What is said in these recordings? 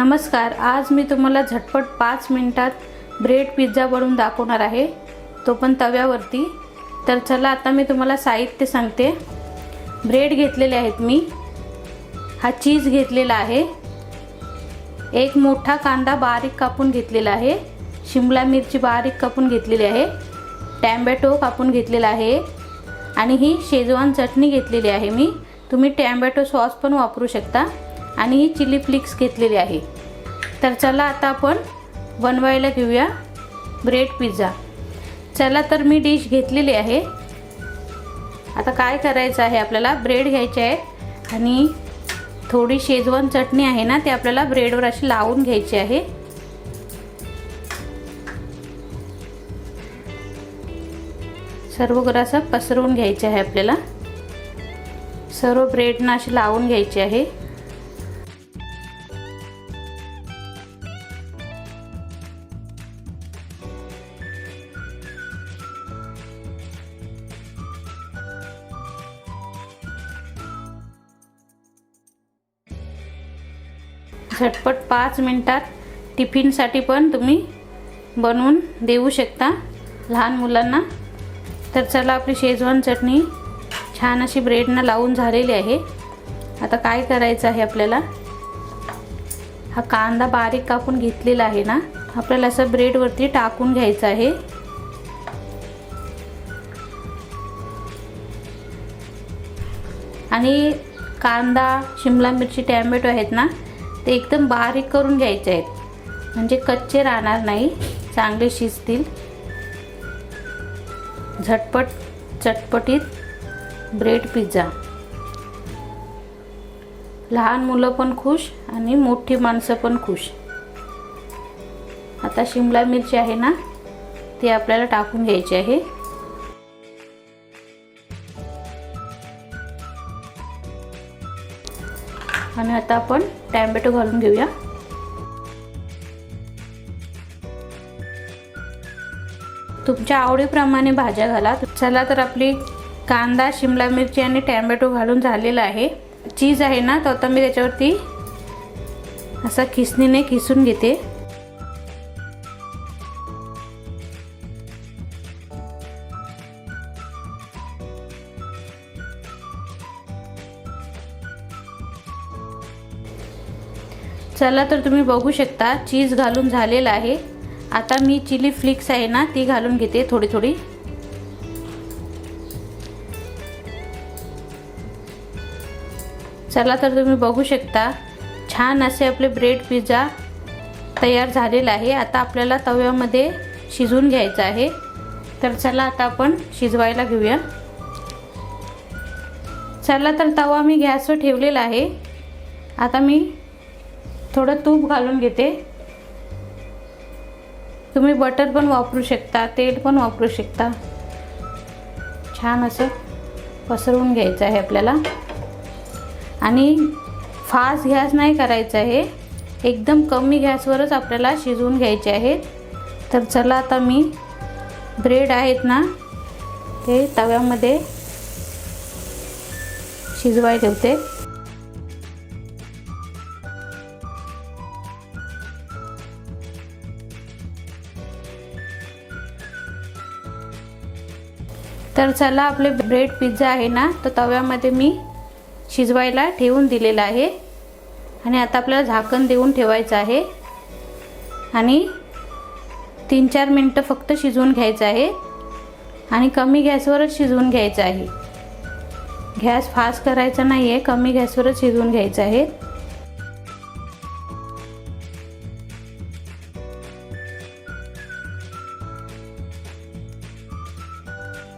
नमस्कार, आज मी तुम्हाला झटपट 5 मिनिटात ब्रेड पिझ्झा बनवून दाखवणार आहे, तो पण तव्यावरती। तर चला आता मी तुम्हाला साहित्य सांगते। ब्रेड घेतलेले आहेत मी, हा चीज घेतलेला आहे, एक मोठा कांदा बारीक कापून घेतलेला आहे, शिमला मिरची बारीक कापून घेतलेली आहे, टोमॅटो कापून घेतलेला आहे आणि ही शेजवान चटणी घेतलेली आहे मी। तुम्ही टोमॅटो सॉस पण वापरू शकता आणि ही चिली फ्लेक्स घेतलेली आहे। तर चला आता आपण बनवायला घेऊया ब्रेड पिझ्झा। चला तर मी डिश घेतलेली आहे। आता काय करायचं आहे, आपल्याला ब्रेड घ्यायचे आहे आणि थोडी शेजवान चटणी आहे ना, ती आपल्याला ब्रेडवर अशी लावून घ्यायची आहे। सर्व असं पसरवून घ्यायचे आहे, आपल्याला सर्व ब्रेडना अशी लावून घ्यायची आहे। झटपट 5 मिनिटात टिफिनसाठी पण तुम्ही बनवून देऊ शकता लहान मुलांना। तर चला आपली शेजवान चटणी छान अशी ब्रेडना लावून झालेली आहे। आता काय करायचं आहे, आपल्याला हा कांदा बारीक कापून घेतलेला आहे ना, आपल्याला असं ब्रेडवरती टाकून घ्यायचं आहे। आणि कांदा, शिमला मिरची, टोमॅटो आहेत ना, ते एकदम बारीक करून घ्यायचे आहेत, म्हणजे कच्चे राहणार नाही, चांगले शिजतील। झटपट चटपटीत ब्रेड पिझ्झा, लहान मुलं पण खुश आणि मोठी माणसं पण खुश। आता शिमला मिरची आहे ना, ती आपल्याला टाकून घ्यायची आहे। आणि आता आपण टोमॅटो घालून घेऊया। तुमच्या आवडीप्रमाणे भाज्या घाला। चला तर आपली कांदा, शिमला मिरची आणि टोमॅटो घालून झालेला आहे। चीज आहे ना, तर आता मी त्याच्यावरती असा खिसणीने खिसून घेते। चला तर तुम्ही बघू शकता, चीज घालून झालेला आहे। आता मी चिली फ्लेक्स आहे ना, ती घालून घेते थोडी थोडी। चला तर तुम्ही बघू शकता, छान असे आपले ब्रेड पिझ्झा तयार झालेला आहे। आता आपल्याला तव्यामध्ये शिजवून घ्यायचं आहे। तर चला आता आपण शिजवायला घेऊया। चला तर तवा मी गॅसवर ठेवलेला आहे। आता मी थोडं तूप घालून घेते। तुम्ही बटर पण वापरू शकता, तेल पण वापरू शकता। छान असं पसरवून घ्यायचं आहे आपल्याला आणि फास्ट गॅस नाही करायचा आहे, एकदम कमी गॅसवरच आपल्याला शिजवून घ्यायचे आहे। तर चला आता मी ब्रेड आहेत ना, ते तव्यामध्ये शिजवायला ठेवते। तर चला आपले ब्रेड पिझ्झा आहे ना, तो तव्यामध्ये मी शिजवायला ठेवून दिलेला आहे आणि आता आपल्याला झाकण देऊन ठेवायचं आहे आणि 3-4 मिनिटं फक्त शिजवून घ्यायचं आहे आणि कमी गॅसवरच शिजवून घ्यायचं आहे। गॅस फास्ट करायचा नाही आहे, कमी गॅसवरच शिजवून घ्यायचं आहे।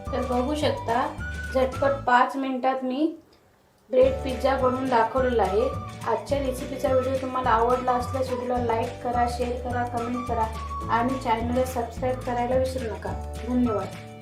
तर बघू शकता, झटपट 5 मिनिटात मी ब्रेड पिझ्झा बनवून दाखवलेला आहे। आजच्या रेसिपीचा व्हिडिओ तुम्हाला आवडला असल्यास व्हिडिओला लाईक करा, शेअर करा, कमेंट करा आणि चॅनलला सबस्क्राईब करायला विसरू नका। धन्यवाद।